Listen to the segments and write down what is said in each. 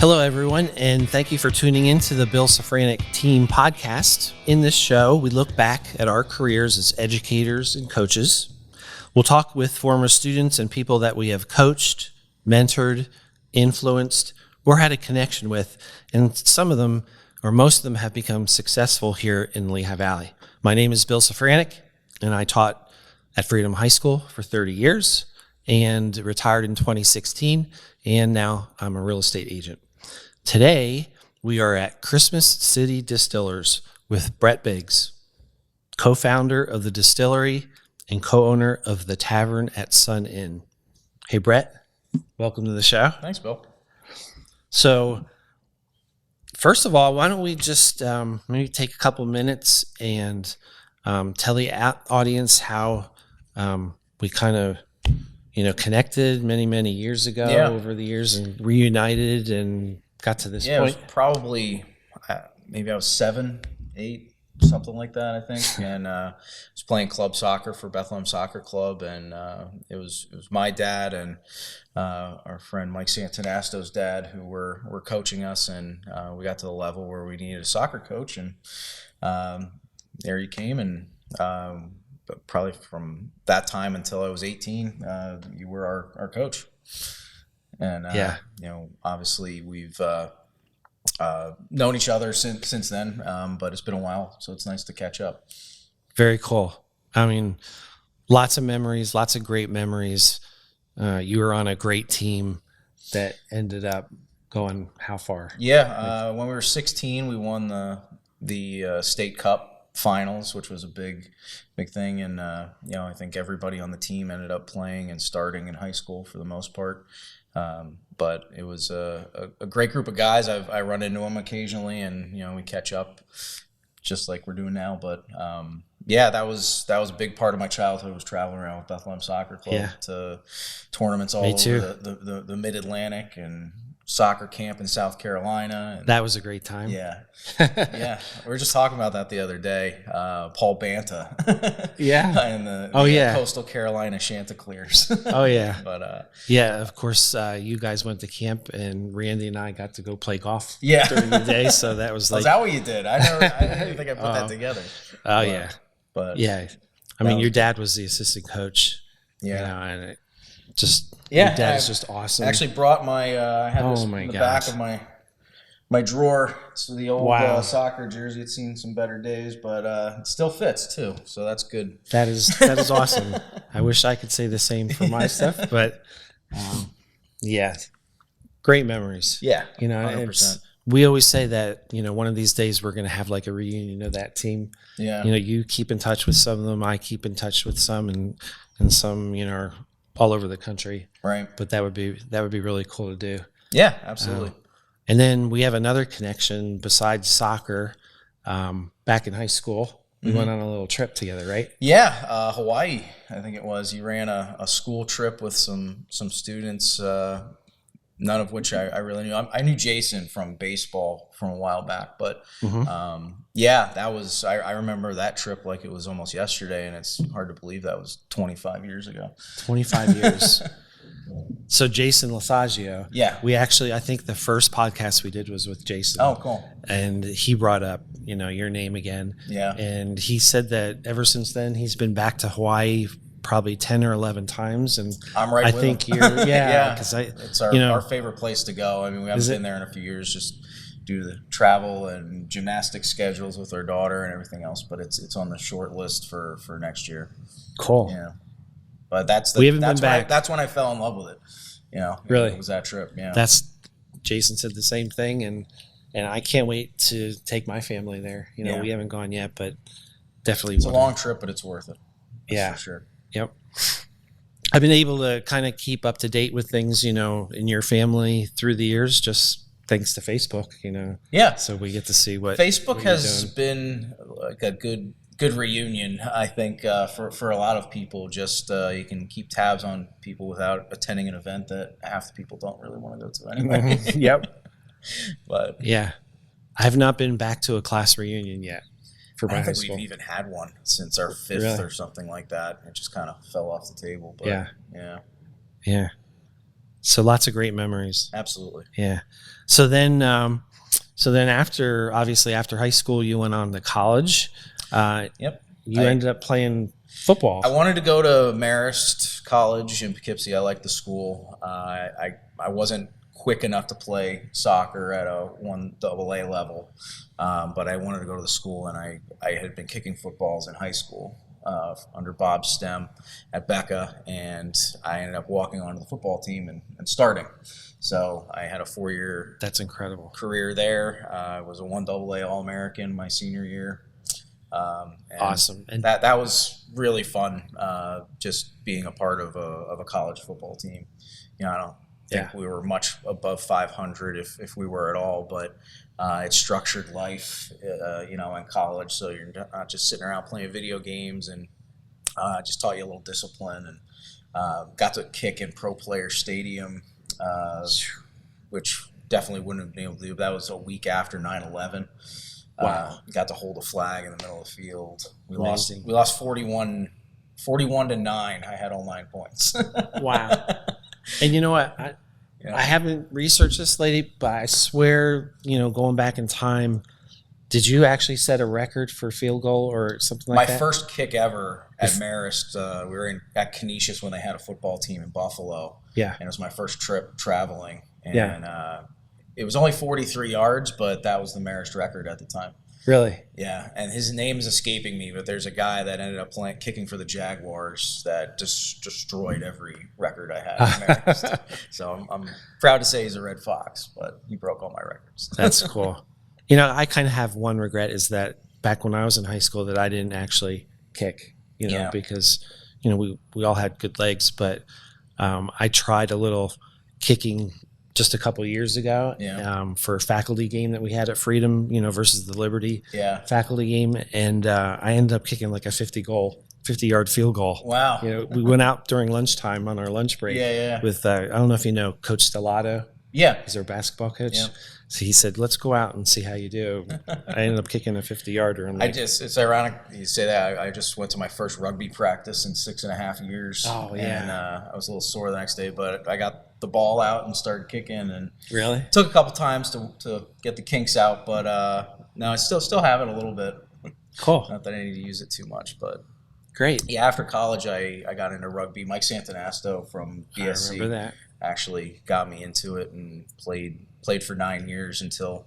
Hello, everyone, and thank you for tuning in to the Bill Safranek Team Podcast. In this show, we look back at our careers as educators and coaches. We'll talk with former students and people that we have coached, mentored, influenced, or had a connection with, and some of them, or most of them, have become successful here in Lehigh Valley. My name is Bill Safranek, and I taught at Freedom High School for 30 years and retired in 2016, and now I'm a real estate agent. Today, we are at Christmas City Distillers with Brett Biggs, co-founder of the distillery and co-owner of the Tavern at Sun Inn. Hey, Brett, welcome to the show. Thanks, Bill. So, first of all, why don't we just maybe take a couple minutes and tell the audience how we kind of connected many years ago over the years and reunited and got to this point. It was probably maybe I was 7, 8, something like that, I think. And I was playing club soccer for Bethlehem Soccer Club, and it was my dad and our friend Mike Santanasto's dad who were coaching us, and we got to the level where we needed a soccer coach, and there he came, and but probably from that time until I was 18, you were our coach. And obviously we've known each other since then, but it's been a while, so it's nice to catch up. Very cool. I mean, lots of memories, lots of great memories. You were on a great team that ended up going how far? When we were 16, we won the state cup finals, which was a big thing, and I think everybody on the team ended up playing and starting in high school for the most part. But it was a great group of guys. I run into them occasionally, and we catch up just like we're doing now. But that was a big part of my childhood, was traveling around with Bethlehem Soccer Club to tournaments all over the Mid-Atlantic and soccer camp in South Carolina. And that was a great time. Yeah. We were just talking about that the other day. Paul Banta. And the Coastal Carolina Chanticleers. Oh, yeah. But of course, you guys went to camp, and Randy and I got to go play golf during the day. So that was like. Is that what you did? I didn't think I put that together. But I mean, your dad was the assistant coach. Yeah. And it just. Your dad is just awesome. I actually brought I had this in the back of my drawer. It's the old soccer jersey. It's seen some better days, but it still fits too, so that's good. That is awesome. I wish I could say the same for my stuff, but great memories. Yeah, 100%. We always say that one of these days we're going to have like a reunion of that team. Yeah, you keep in touch with some of them. I keep in touch with some, and some are all over the country. Right. But that would be really cool to do. Yeah, absolutely. And then we have another connection besides soccer. Back in high school, we went on a little trip together, right? Yeah, Hawaii, I think it was. You ran a school trip with some students, none of which I really knew. I knew Jason from baseball from a while back, but that was. I remember that trip like it was almost yesterday, and it's hard to believe that was 25 years ago. 25 years. So Jason Lasagio. Yeah. We actually, I think the first podcast we did was with Jason. Oh, cool. And he brought up, your name again. Yeah. And he said that ever since then he's been back to Hawaii probably 10 or 11 times, and I'm right. I think him. You're because it's our favorite place to go. I mean, we haven't been there in a few years, just due to the travel and gymnastics schedules with our daughter and everything else. But it's on the short list for next year. Cool. Yeah. But that's been back. That's when I fell in love with it. Really, it was that trip. Yeah. Jason said the same thing, and I can't wait to take my family there. We haven't gone yet, but definitely. It's a long trip, but it's worth it. That's for sure. Yep. I've been able to kind of keep up to date with things, in your family through the years, just thanks to Facebook, Yeah. So we get to see what Facebook has been like a good reunion, I think, for a lot of people. Just you can keep tabs on people without attending an event that half the people don't really want to go to anyway. Yep. But yeah, I have not been back to a class reunion yet. I don't think we've even had one since our 5th or something like that. It just kind of fell off the table. But yeah. So lots of great memories. Absolutely. Yeah. So then, after high school, you went on to college. Yep. You ended up playing football. I wanted to go to Marist College in Poughkeepsie. I liked the school. I wasn't quick enough to play soccer at a 1AA level, but I wanted to go to the school, and I had been kicking footballs in high school under Bob Stem at Becca, and I ended up walking onto the football team and starting. So I had a 4-year That's incredible career there. I was a 1AA All-American my senior year. And awesome. And that was really fun, just being a part of a college football team. I don't think we were much above 500 if we were at all, but it's structured life, in college. So you're not just sitting around playing video games, and just taught you a little discipline, and got to kick in Pro Player Stadium, which definitely wouldn't have been able to do. That was a week after 9/11. Wow. Got to hold a flag in the middle of the field. We Amazing. lost 41 to 9. I had all 9 points. Wow. And you know what? I haven't researched this lately, but I swear, going back in time, did you actually set a record for field goal or something like that? My first kick ever at Marist, we were at Canisius when they had a football team in Buffalo. Yeah. And it was my first trip traveling. And it was only 43 yards, but that was the Marist record at the time. Really? Yeah, and his name is escaping me, but there's a guy that ended up kicking for the Jaguars that just destroyed every record I had at Marist. So I'm proud to say he's a Red Fox, but he broke all my records. That's cool. I kind of have one regret, is that back when I was in high school that I didn't actually kick, because, we all had good legs, but I tried a little kicking just a couple of years ago for a faculty game that we had at Freedom, versus the Liberty faculty game. And I ended up kicking like a 50-yard field goal. Wow. We went out during lunchtime on our lunch break with, I don't know if you know, Coach Stellato. Yeah. He's our basketball coach. Yeah. So he said, let's go out and see how you do. I ended up kicking a 50-yarder. It's ironic you say that. I just went to my first rugby practice in 6.5 years. Oh, yeah. And I was a little sore the next day, but I got the ball out and started kicking. And really? Took a couple times to get the kinks out, but no, I still have it a little bit. Cool. Not that I need to use it too much, but great. Yeah, after college, I got into rugby. Mike Santanasto from BSC I remember that. Actually got me into it and played for 9 years until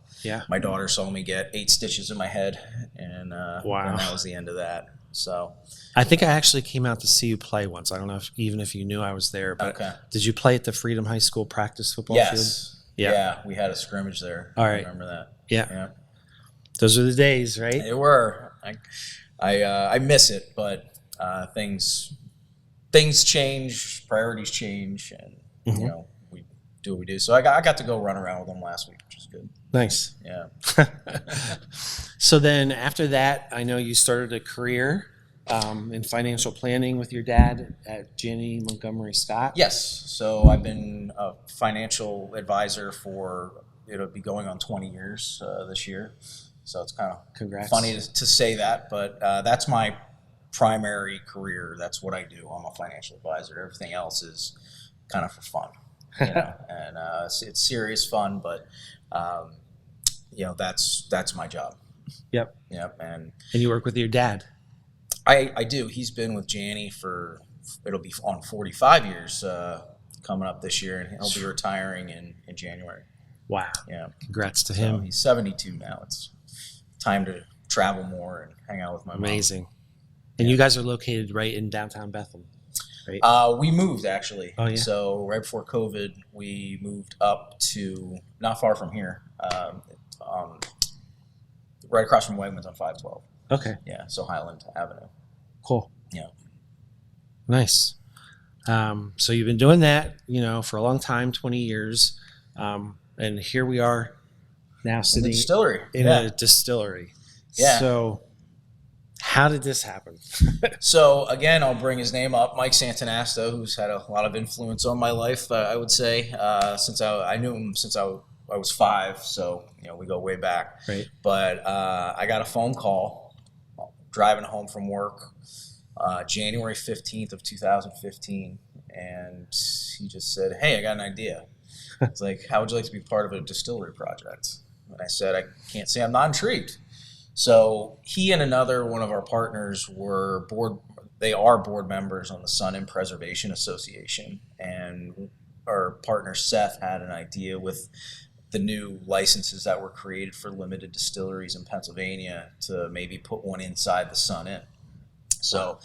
my daughter saw me get 8 stitches in my head, and that was the end of that. So I think I actually came out to see you play once. I don't know if you knew I was there, but did you play at the Freedom High School practice football field? Yeah, we had a scrimmage there. All right. I remember that. Yeah. Those are the days, right? They were. I miss it, but things change, priorities change, and we do what we do. So I got to go run around with them last week, which is good. Nice. Yeah. So then after that, I know you started a career in financial planning with your dad at Janney Montgomery Scott. Yes. So I've been a financial advisor it'll be going on 20 years this year. So it's kind of funny to say that, but that's my primary career. That's what I do. I'm a financial advisor. Everything else is kind of for fun, and it's serious fun, but that's my job. Yep. And you work with your dad. I do. He's been with Janney it'll be on 45 years coming up this year, and he'll be retiring in January. Wow. Yeah. Congrats to him. He's 72 now. It's time to travel more and hang out with my mom. Amazing. And you guys are located right in downtown Bethlehem, right? We moved, actually. Oh, yeah. So right before COVID, we moved up to not far from here, right across from Wegmans on 512. Okay. Yeah, so Highland Avenue. Cool. Yeah. Nice. So you've been doing that, for a long time, 20 years. And here we are now sitting in a distillery. Yeah. So how did this happen? So again, I'll bring his name up, Mike Santanasto, who's had a lot of influence on my life, I would say, since I knew him since I was 5. So, we go way back. Right. But I got a phone call driving home from work, January 15th of 2015. and he just said, "Hey, I got an idea." It's like, "How would you like to be part of a distillery project?" And I said, "I can't say I'm not intrigued." So he and another one of our partners were they are board members on the Sun and Preservation Association. And our partner Seth had an idea with the new licenses that were created for limited distilleries in Pennsylvania to maybe put one inside the Sun Inn. So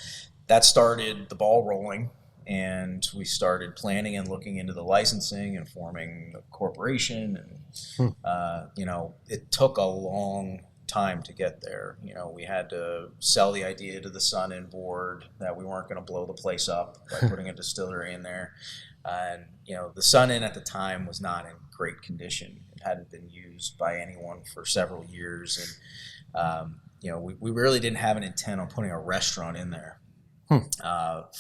that started the ball rolling, and we started planning and looking into the licensing and forming a corporation. And it took a long time to get there. We had to sell the idea to the Sun Inn board that we weren't going to blow the place up by putting a distillery in there. And the Sun Inn at the time was not in great condition. It hadn't been used by anyone for several years, and we really didn't have an intent on putting a restaurant in there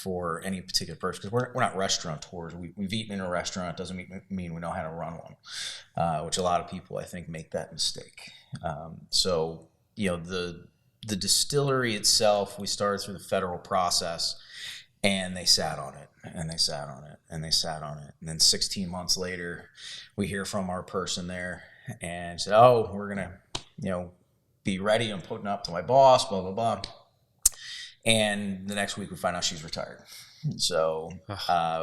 for any particular purpose, because we're not restaurateurs. We've eaten in a restaurant, doesn't mean we know how to run one, which a lot of people I think make that mistake. So the distillery itself, we started through the federal process, and they sat on it, and they sat on it, and they sat on it. And then 16 months later, we hear from our person there and said, "Oh, we're going to, be ready. I'm putting up to my boss, blah, blah, blah." And the next week we find out she's retired. So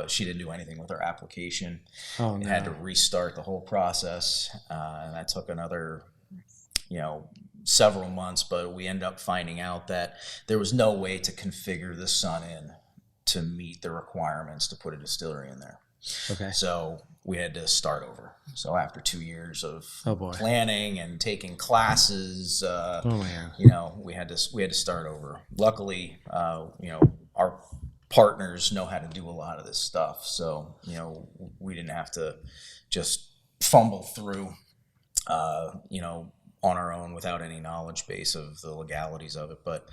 she didn't do anything with her application. Oh, no. Had to restart the whole process. And that took another, several months, but we ended up finding out that there was no way to configure the Sun Inn to meet the requirements to put a distillery in there. Okay. So we had to start over. So after 2 years of boy. planning and taking classes, man. we had to start over. Luckily, our partners know how to do a lot of this stuff. So, we didn't have to just fumble through, on our own without any knowledge base of the legalities of it. But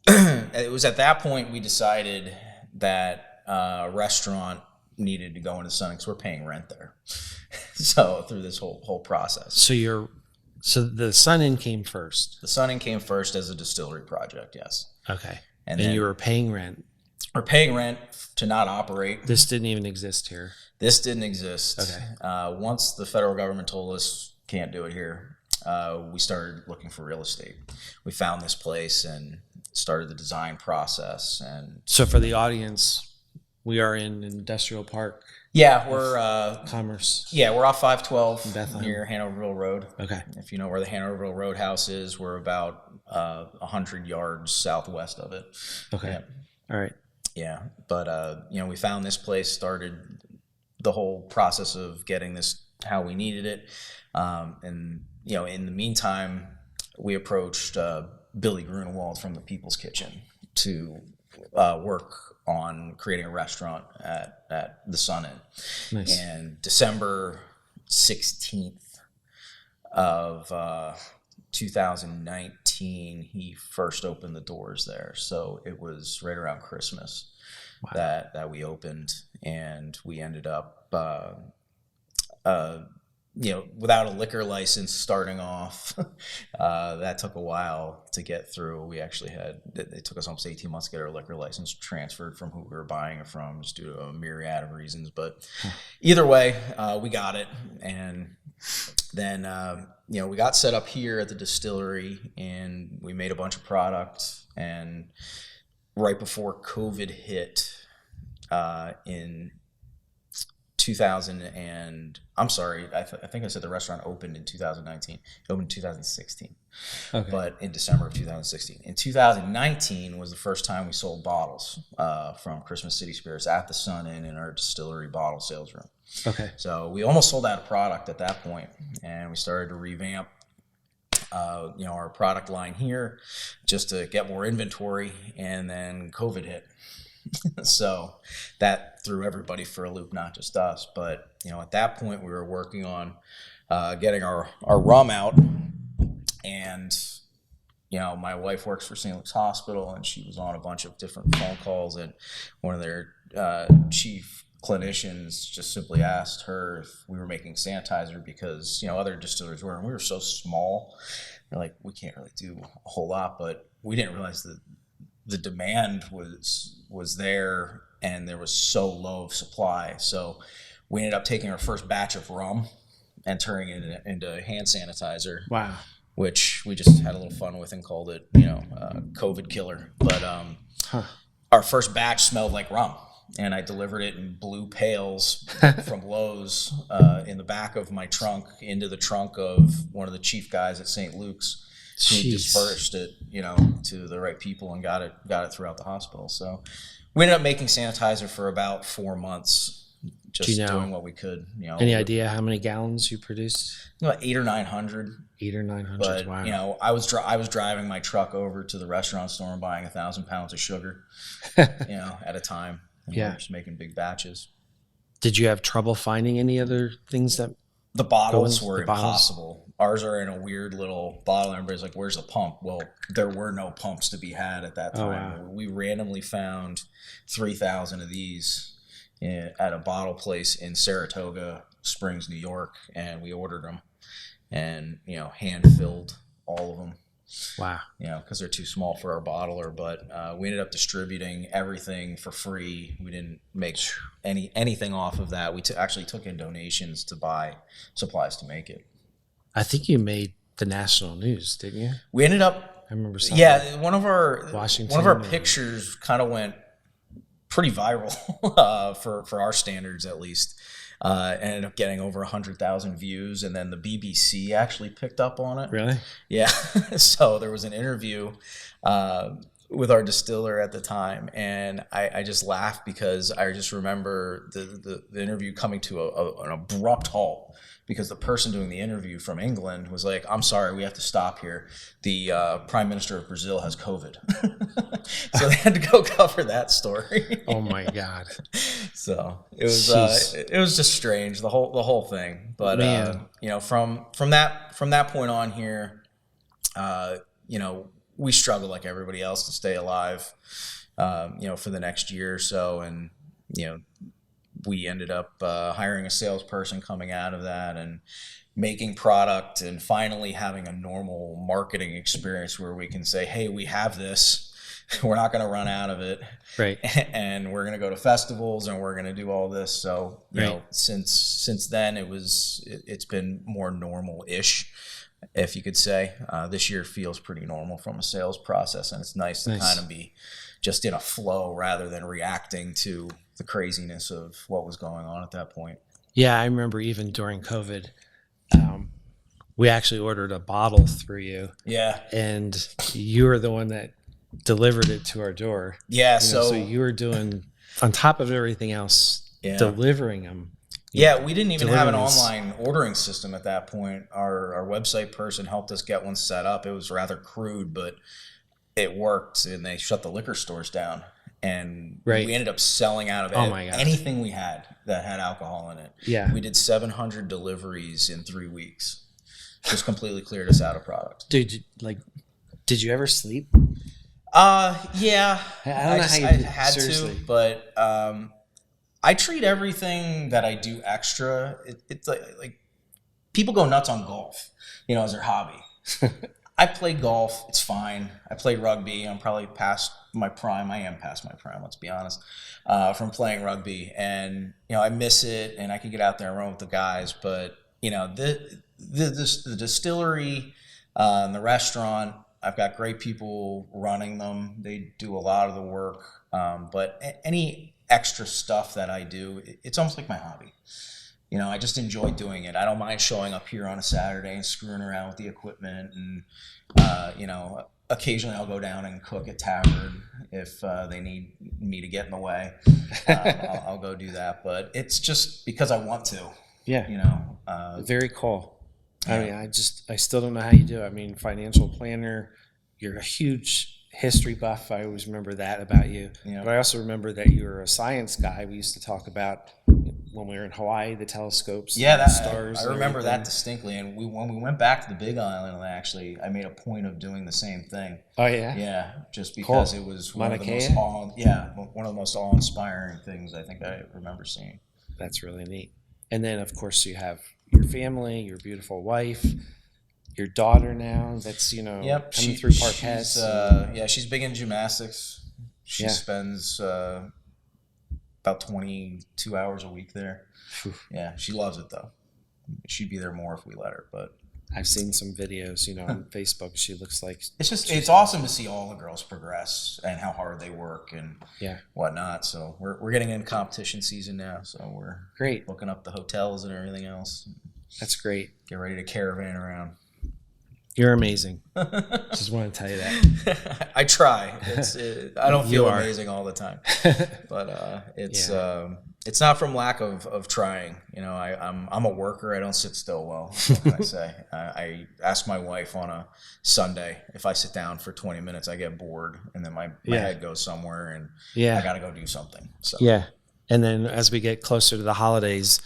it was at that point we decided that a restaurant needed to go into Sun Inn because we're paying rent there. So through this whole process. So the Sun Inn came first. The Sun Inn came first as a distillery project, yes. Okay. And then then you were paying rent. We're paying rent to not operate. This didn't even exist here. This didn't exist. Okay. Once the federal government told us can't do it here, we started looking for real estate. We found this place and started the design process. And So for the audience, we are in Industrial Park. yeah, we're Commerce. we're off 512 Bethlehem. near Hanoverville Road. Okay. If you know where the Hanoverville Roadhouse is, we're about 100 yards southwest of it. Okay. Yeah. All right. Yeah, but we found this place, started the whole process of getting this how we needed it, and in the meantime, we approached Billy Grunewald from the People's Kitchen to work on creating a restaurant at the Sun Inn. Nice. And December 16th of 2019, he first opened the doors there. So it was right around Christmas that we opened, and we ended up, without a liquor license starting off. That took a while to get through. We actually it took us almost 18 months to get our liquor license transferred from who we were buying it from, just due to a myriad of reasons. But either way, we got it. And then, we got set up here at the distillery, and we made a bunch of products. And right before COVID hit, in 2000 and I'm sorry, I think I said the restaurant opened in 2019. It opened in 2016, Okay. but in December of 2016. In 2019 was the first time we sold bottles from Christmas City Spirits at the Sun Inn in our distillery bottle sales room. Okay. So we almost sold out of product at that point, and we started to revamp our product line here just to get more inventory, and then COVID hit. So that threw everybody for a loop, not just us. But at that point, we were working on getting our rum out, and my wife works for St. Luke's Hospital, and she was on a bunch of different phone calls, and one of their chief clinicians just simply asked her if we were making sanitizer, because other distillers were, and we were so small. They're like, we can't really do a whole lot, but we didn't realize that the demand was there, and there was so low of supply. So we ended up taking our first batch of rum and turning it into hand sanitizer. Wow. Which we just had a little fun with and called it, COVID killer. But our first batch smelled like rum, and I delivered it in blue pails from Lowe's in the back of my trunk into the trunk of one of the chief guys at St. Luke's, who dispersed it, to the right people and got it throughout the hospital. So we ended up making sanitizer for about 4 months. Just doing what we could. Any idea how many gallons you produced? 800 or 900. 800 or 900. But wow. I was driving my truck over to the restaurant store and buying 1,000 pounds of sugar, at a time. And we were just making big batches. Did you have trouble finding any other things that? The bottles were impossible. Ours are in a weird little bottle. Everybody's like, "Where's the pump?" Well, there were no pumps to be had at that time. Oh, wow. We randomly found 3,000 of these at a bottle place in Saratoga Springs, New York, and we ordered them and hand filled all of them. Wow. Because they're too small for our bottler, but we ended up distributing everything for free. We didn't make anything off of that. We actually took in donations to buy supplies to make it. I think you made the national news, didn't you? We ended up. I remember something. Yeah, one of our Washington pictures kind of went pretty viral for our standards, at least. Ended up getting over 100,000 views, and then the BBC actually picked up on it. Really? Yeah. So there was an interview with our distiller at the time, and I just laughed because I just remember the interview coming to an abrupt halt because the person doing the interview from England was like, "I'm sorry, we have to stop here. The Prime Minister of Brazil has COVID." So they had to go cover that story. Oh my God. So it was just strange, the whole thing. But from that point on here, we struggled like everybody else to stay alive, for the next year or so, and we ended up hiring a salesperson coming out of that and making product and finally having a normal marketing experience where we can say, hey, we have this. We're not going to run out of it. Right. And we're going to go to festivals and we're going to do all this. So, since then it's been more normal-ish, if you could say. This year feels pretty normal from a sales process, and it's nice to kind of be just in a flow rather than reacting to the craziness of what was going on at that point. Yeah, I remember even during COVID, we actually ordered a bottle through you. Yeah. And you were the one that delivered it to our door. Yeah. So you were doing, on top of everything else, delivering them. Yeah, we didn't even have an online ordering system at that point. Our website person helped us get one set up. It was rather crude, but it worked, and they shut the liquor stores down. And we ended up selling out of anything we had that had alcohol in it. Yeah. We did 700 deliveries in 3 weeks. Just completely cleared us out of product. Dude, did you ever sleep? Yeah. I don't know how you did. Had Seriously. to, but I treat everything that I do extra. It's like people go nuts on golf, as their hobby. I play golf. It's fine. I play rugby. I'm probably past my prime. I am past my prime, let's be honest, from playing rugby. And, I miss it, and I can get out there and run with the guys. But, the distillery and the restaurant, I've got great people running them. They do a lot of the work. But any extra stuff that I do, it's almost like my hobby. I just enjoy doing it. I don't mind showing up here on a Saturday and screwing around with the equipment. And, occasionally I'll go down and cook at tavern if they need me to get in the way. I'll go do that. But it's just because I want to. Yeah. Very cool. Yeah. I mean, I still don't know how you do it. I mean, financial planner, you're a huge history buff. I always remember that about you. Yeah. But I also remember that you were a science guy. We used to talk about when we were in Hawaii, the telescopes, the stars. I remember that distinctly. And when we went back to the Big Island, I made a point of doing the same thing. Oh yeah. Yeah, just because it was one of the most awe-inspiring things I think I remember seeing. That's really neat. And then of course you have your family, your beautiful wife, your daughter now. That's coming through Parquet. She's big in gymnastics. She spends about 22 hours a week there. Yeah, she loves it though. She'd be there more if we let her, but I've seen some videos, on Facebook. She looks like it's awesome to see all the girls progress and how hard they work and whatnot. So we're getting in competition season now, so we're great looking up the hotels and everything else. That's great. Get ready to caravan around. You're amazing. Just want to tell you that. I try. I don't feel amazing all the time, but it's not from lack of trying. I'm a worker. I don't sit still well. What can I say? I ask my wife on a Sunday if I sit down for 20 minutes, I get bored, and then my head goes somewhere, and I got to go do something. So and then as we get closer to the holidays.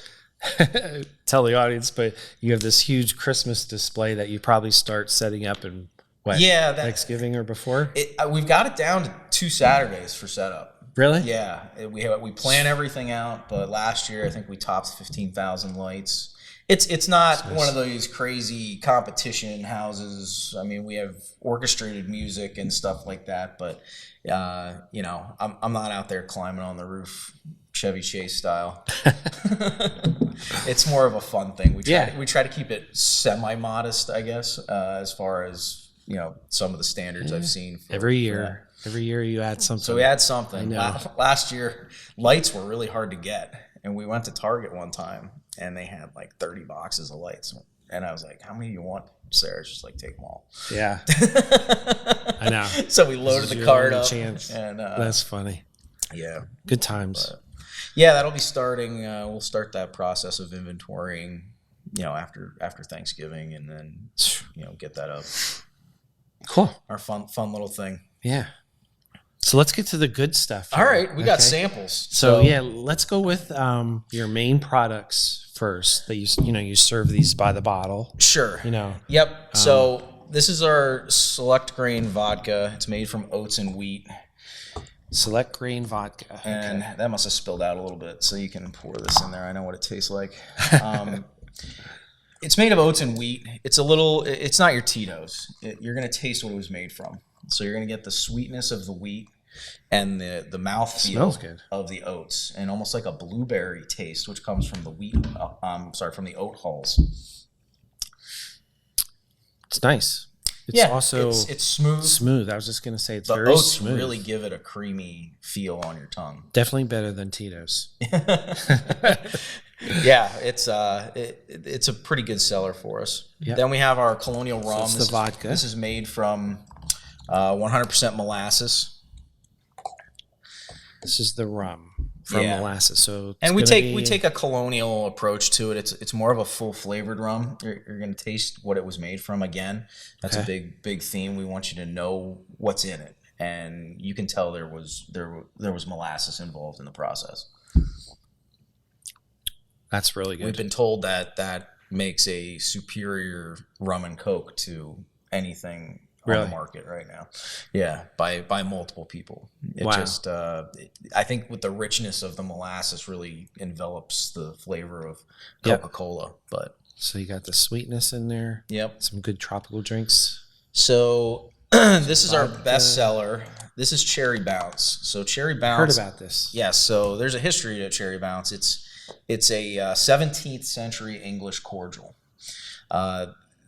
Tell the audience, but you have this huge Christmas display that you probably start setting up in Thanksgiving or before. We've got it down to 2 Saturdays for setup. Really? Yeah, we plan everything out, but last year I think we topped 15,000 lights. It's not one of those crazy competition houses. I mean, we have orchestrated music and stuff like that, but I'm not out there climbing on the roof Chevy Chase style. It's more of a fun thing. We try to keep it semi-modest, I guess, as far as some of the standards I've seen. Every year you add something. So we add something. Last year, lights were really hard to get, and we went to Target one time, and they had like 30 boxes of lights. And I was like, how many do you want? Sarah's just like, take them all. Yeah. I know. So we loaded the cart up. And that's funny. Yeah. Good times. That'll be starting. We'll start that process of inventorying, after Thanksgiving, and then, get that up. Cool. Our fun little thing. Yeah. So let's get to the good stuff here. All right. We got samples. So let's go with your main products first that you serve these by the bottle. Sure. Yep. So this is our Select Grain vodka. It's made from oats and wheat. Select Grain vodka. And that must have spilled out a little bit, so you can pour this in there. I know what it tastes like. It's made of oats and wheat. It's not your Tito's. You're going to taste what it was made from. So you're going to get the sweetness of the wheat and the mouthfeel of the oats, and almost like a blueberry taste, which comes from the from the oat hulls. It's nice. It's also it's smooth. Smooth. I was just gonna say it's the very oats smooth. Really give it a creamy feel on your tongue. Definitely better than Tito's. Yeah, it's a pretty good seller for us. Yep. Then we have our Colonial Rum. So the vodka. This is made from 100% molasses. This is the rum from molasses. So we take a colonial approach to it. It's more of a full flavored rum. You're going to taste what it was made from again. That's a big theme. We want you to know what's in it, and you can tell there was molasses involved in the process. That's really good. We've been told that makes a superior rum and Coke to anything on the market right now. Yeah, by multiple people. I think with the richness of the molasses really envelops the flavor of Coca-Cola. But so you got the sweetness in there. Yep. Some good tropical drinks. So this is our best seller. This is Cherry Bounce. So Cherry Bounce. Heard about this. Yes. So there's a history to Cherry Bounce. It's a 17th century English cordial.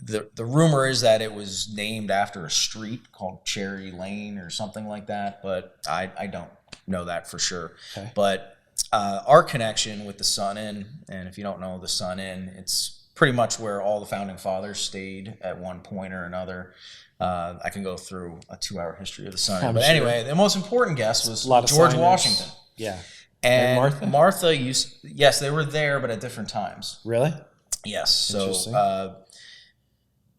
The rumor is that it was named after a street called Cherry Lane or something like that, but I don't know that for sure. Okay. But our connection with the Sun Inn, and if you don't know the Sun Inn, it's pretty much where all the founding fathers stayed at one point or another. I can go through a 2-hour history of the Sun Inn. But anyway, the most important guest was George Washington. Yeah. And Martha yes, they were there, but at different times. Really? Yes. So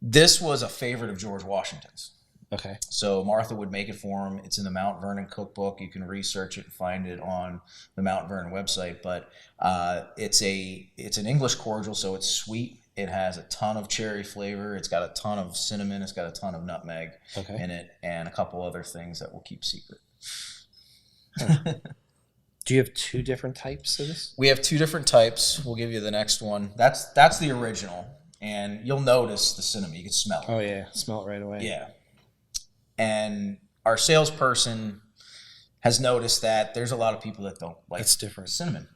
this was a favorite of George Washington's. Okay. So Martha would make it for him. It's in the Mount Vernon cookbook. You can research it and find it on the Mount Vernon website. But it's an English cordial, so it's sweet. It has a ton of cherry flavor. It's got a ton of cinnamon. It's got a ton of nutmeg in it, and a couple other things that we'll keep secret. Do you have 2 different types of this? We have 2 different types. We'll give you the next one. That's the original, and you'll notice the cinnamon. You can smell it. Oh yeah, smell it right away. Yeah. And our salesperson has noticed that there's a lot of people that don't like It's different. cinnamon.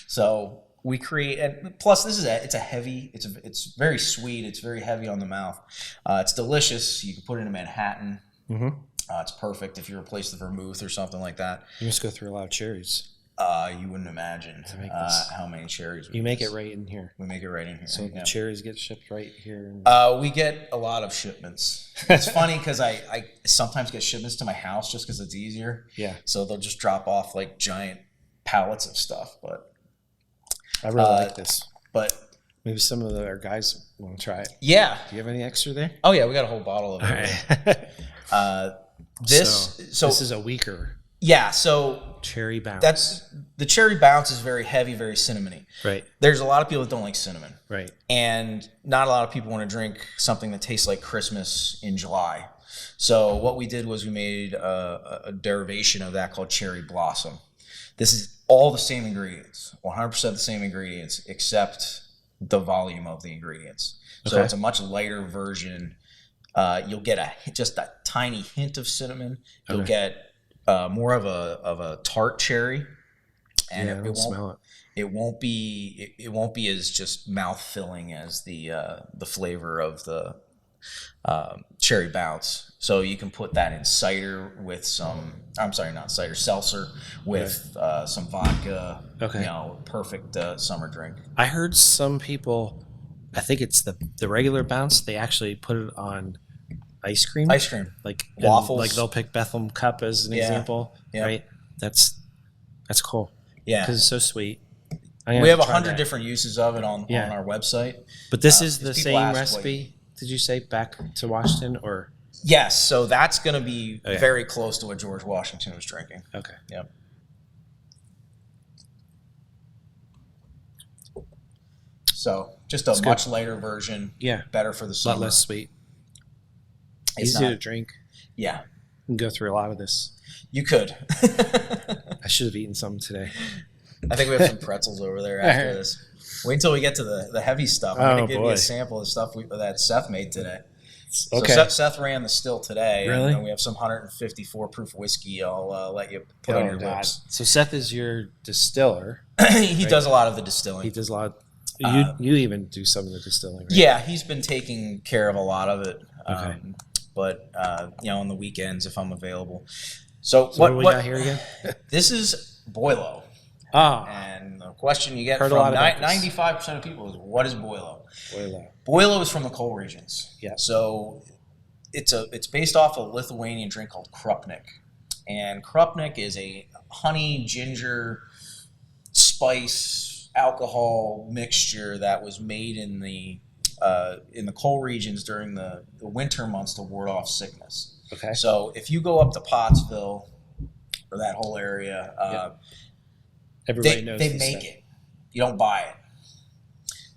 So we create, and plus it's very sweet. It's very heavy on the mouth. It's delicious. You can put it in a Manhattan. Mm-hmm. It's perfect if you replace the vermouth or something like that. You must go through a lot of cherries. You wouldn't imagine how many cherries you make it right in here. We make it right in here. So the cherries get shipped right here. We get a lot of shipments. It's funny because I sometimes get shipments to my house just because it's easier. Yeah. So they'll just drop off like giant pallets of stuff. But I really like this. But maybe some of our guys want to try it. Yeah. Do you have any extra there? Oh yeah, we got a whole bottle of it. This is a weaker. Yeah, so cherry bounce. The cherry bounce is very heavy, very cinnamony. Right. There's a lot of people that don't like cinnamon. Right. And not a lot of people want to drink something that tastes like Christmas in July. So what we did was we made a derivation of that called Cherry Blossom. This is all the same ingredients, 100% the same ingredients, except the volume of the ingredients. So it's a much lighter version. You'll get just a tiny hint of cinnamon. You'll get more of a tart cherry, and it won't be as just mouth filling as the flavor of the cherry bounce. So you can put that in cider with some. I'm sorry, not cider, seltzer with some vodka. Okay, perfect summer drink. I heard some people. I think it's the regular bounce. They actually put it on ice cream, like waffles. Like they'll pick Bethlehem Cup as an example, right? That's cool. Yeah, because it's so sweet. We have 100 different uses of it on our website. But this is the same recipe. Did you say back to Washington or? Yes, so that's going to be very close to what George Washington was drinking. Okay. Yep. So just a much lighter version. Yeah. Better for the summer. A lot less sweet. Easy to drink. Yeah. You can go through a lot of this. You could. I should have eaten some today. I think we have some pretzels over there after this. Wait until we get to the heavy stuff. I'm going to give you a sample of stuff that Seth made today. Okay. So Seth ran the still today. Really? And we have some 154 proof whiskey I'll let you put on your lips. So Seth is your distiller. He does a lot of the distilling. He does a lot. You even do some of the distilling, right? Yeah, he's been taking care of a lot of it. Okay. But on the weekends if I'm available. So what do we got here again? This is Boilo. And the question you get from 95% of people is, what is Boilo? Boilo is from the coal regions. Yeah. So it's based off a Lithuanian drink called Krupnik. And Krupnik is a honey, ginger, spice, alcohol mixture that was made in the coal regions during the winter months to ward off sickness. Okay. So if you go up to Pottsville or that whole area, everybody knows they make it. You don't buy it.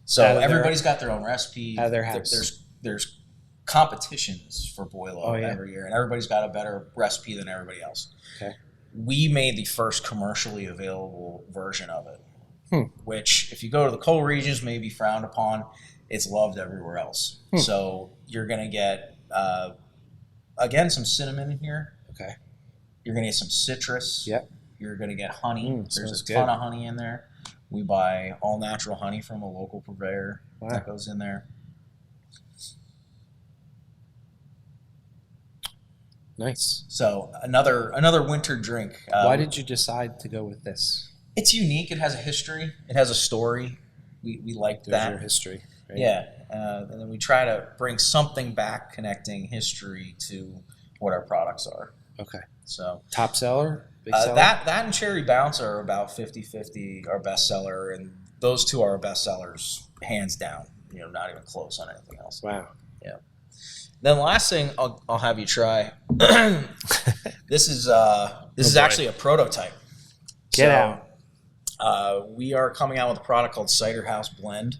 So everybody's got their own recipe. Out of their house. There's competitions for Boilo every year, and everybody's got a better recipe than everybody else. Okay. We made the first commercially available version of it, which if you go to the coal regions may be frowned upon. It's loved everywhere else. So you're going to get, again, some cinnamon in here. Okay. You're going to get some citrus. Yep. You're going to get honey. There's a ton of honey in there. We buy all natural honey from a local purveyor that goes in there. Nice. So another winter drink. Why did you decide to go with this? It's unique. It has a history. It has a story. We like that. There's your history. Right? Yeah. And then we try to bring something back connecting history to what our products are. Okay. So top seller? Big seller? That and Cherry Bounce are about 50-50 our best seller, and those two are our best sellers hands down. Not even close on anything else. Wow. Yeah. Then the last thing I'll have you try. This is actually a prototype. Get out. We are coming out with a product called Cider House Blend,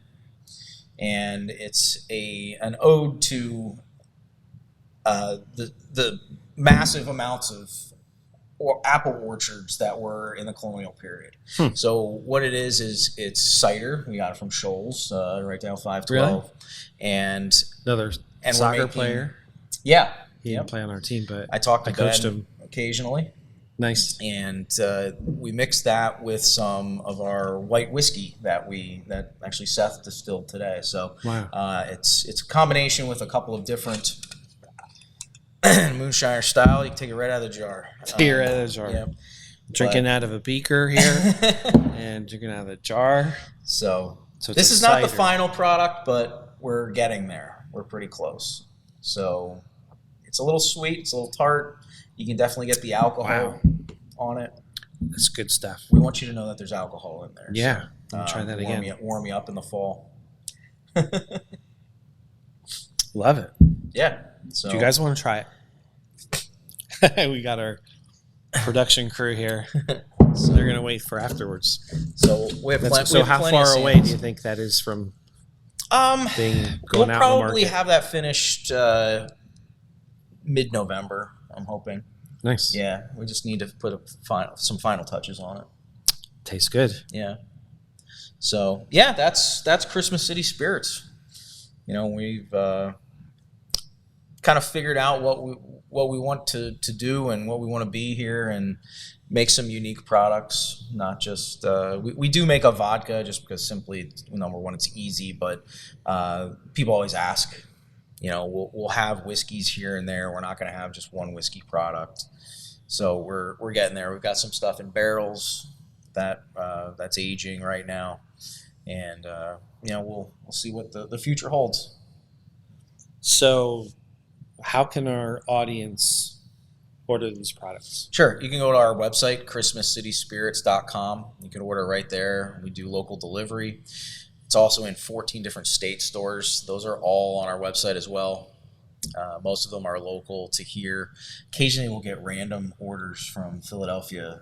and it's an ode to the massive amounts of apple orchards that were in the colonial period. So what it is it's cider. We got it from Shoals, right down 512. Really? And another soccer player. Yeah. He didn't play on our team, but I talked to coached Ben him occasionally. Nice. And we mixed that with some of our white whiskey that actually Seth distilled today. So wow. It's a combination with a couple of different moonshiner style. You can take it right out of the jar. Take it right out of the jar. Yeah. Drinking out of a beaker here and drinking out of the jar. So it's this is not the final product, but we're getting there. We're pretty close. So it's a little sweet. It's a little tart. You can definitely get the alcohol on it. That's good stuff. We want you to know that there's alcohol in there. Yeah. So, try that again. Warm you up in the fall. Love it. Yeah. So do you guys want to try it? We got our production crew here. So they're going to wait for afterwards. So we have so how far away do you think that is from being going we'll out probably in the market? have that finished mid-November, I'm hoping. Nice. Yeah, we just need to put some final touches on it. Tastes good. Yeah. So yeah, that's Christmas City Spirits. You know, we've kind of figured out what we want to do and what we want to be here, and make some unique products. Not just we do make a vodka just because simply, number one, it's easy, but people always ask. You know, we'll have whiskeys here and there. We're not going to have just one whiskey product. So we're getting there. We've got some stuff in barrels that's aging right now, and you know, we'll see what the future holds. So, how can our audience order these products? Sure, you can go to our website, ChristmasCitySpirits.com. You can order right there. We do local delivery. It's also in 14 different state stores. Those are all on our website as well. Most of them are local to here. Occasionally we'll get random orders from Philadelphia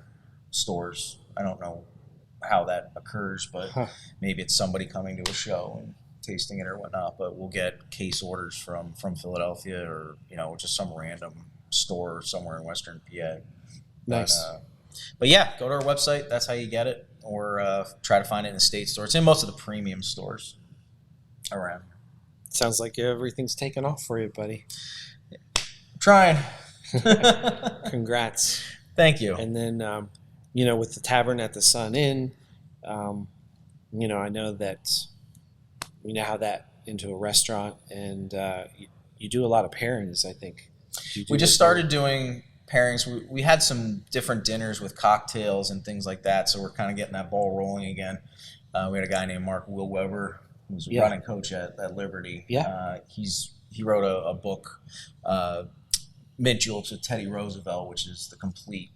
stores. I don't know how that occurs, but maybe it's somebody coming to a show and tasting it or whatnot. But we'll get case orders from Philadelphia, or you know, just some random store somewhere in Western PA. Nice. But yeah, go to our website. That's how you get it. Or try to find it in the state store. It's in most of the premium stores around. Sounds like everything's taken off for you, buddy. I'm trying. Congrats. Thank you. And then, you know, with the Tavern at the Sun Inn, you know, I know that we now have that into a restaurant, and you do a lot of pairings, I think. We just started doing pairings. We had some different dinners with cocktails and things like that, so we're kind of getting that ball rolling again. We had a guy named Mark Will Weber, who's a running coach at Liberty. Yeah. He wrote a book, Mint Juleps with Teddy Roosevelt, which is the complete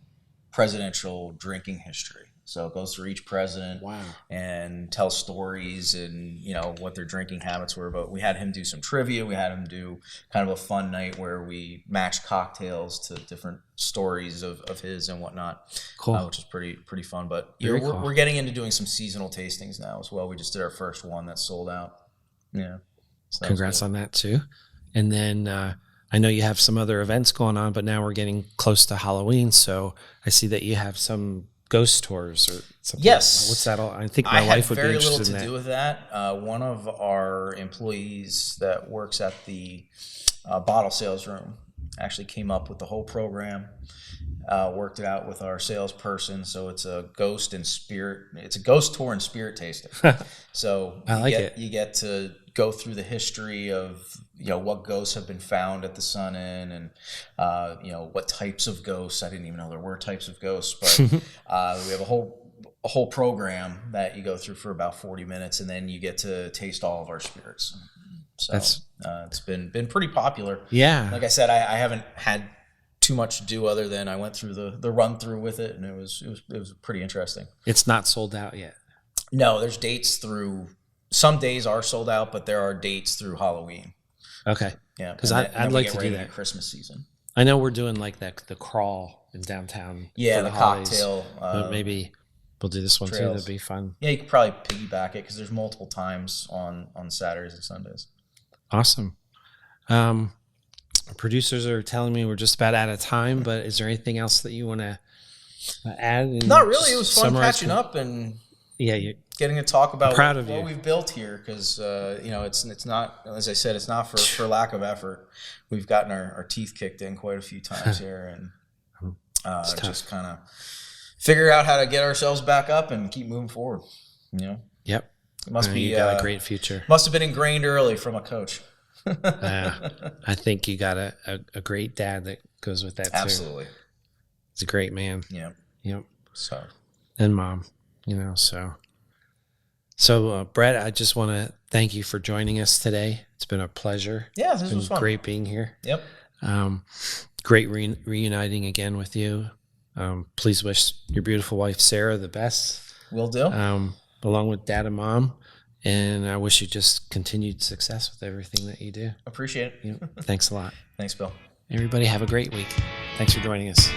presidential drinking history. So it goes through each president and tells stories and, you know, what their drinking habits were. But we had him do some trivia. We had him do kind of a fun night where we matched cocktails to different stories of his and whatnot, which is pretty fun. But we're getting into doing some seasonal tastings now as well. We just did our first one that sold out. Yeah. So congrats on that too. And then I know you have some other events going on, but now we're getting close to Halloween. So I see that you have some ghost tours or something. Yes. What's that all? I think my wife would be interested in that. I had very little to do with that. One of our employees that works at the bottle sales room actually came up with the whole program, worked it out with our salesperson. So it's a ghost and spirit. It's a ghost tour and spirit tasting. So you get to go through the history of, you know, what ghosts have been found at the Sun Inn, and you know, what types of ghosts. I didn't even know there were types of ghosts, but we have a whole program that you go through for about 40 minutes, and then you get to taste all of our spirits. So it's been pretty popular. Yeah. Like I said, I haven't had too much to do other than I went through the run through with it, and it was pretty interesting. It's not sold out yet. No, there's dates through. Some days are sold out, but there are dates through Halloween. Okay. Yeah, because I'd like to do that. Christmas season. I know we're doing like the crawl in downtown. Yeah, for the holidays, cocktail. but maybe we'll do this one too. trails. That'd be fun. Yeah, you could probably piggyback it because there's multiple times on Saturdays and Sundays. Awesome. Producers are telling me we're just about out of time, but is there anything else that you want to add? Not really. It was fun catching up and getting to talk about what we've built here, because it's not, as I said, it's not for lack of effort. We've gotten our teeth kicked in quite a few times here, and just kind of figure out how to get ourselves back up and keep moving forward. Yep. It must be. You got a great future. Must have been ingrained early from a coach. I think you got a great dad that goes with that too. Absolutely. He's a great man. Yeah. Yep. So. And mom, So Brett, I just want to thank you for joining us today. It's been a pleasure. Yeah, this was fun. Great being here. Yep. Great reuniting again with you. Please wish your beautiful wife, Sarah, the best. Will do. Along with dad and mom. And I wish you just continued success with everything that you do. Appreciate it. Thanks a lot. Thanks, Bill. Everybody have a great week. Thanks for joining us.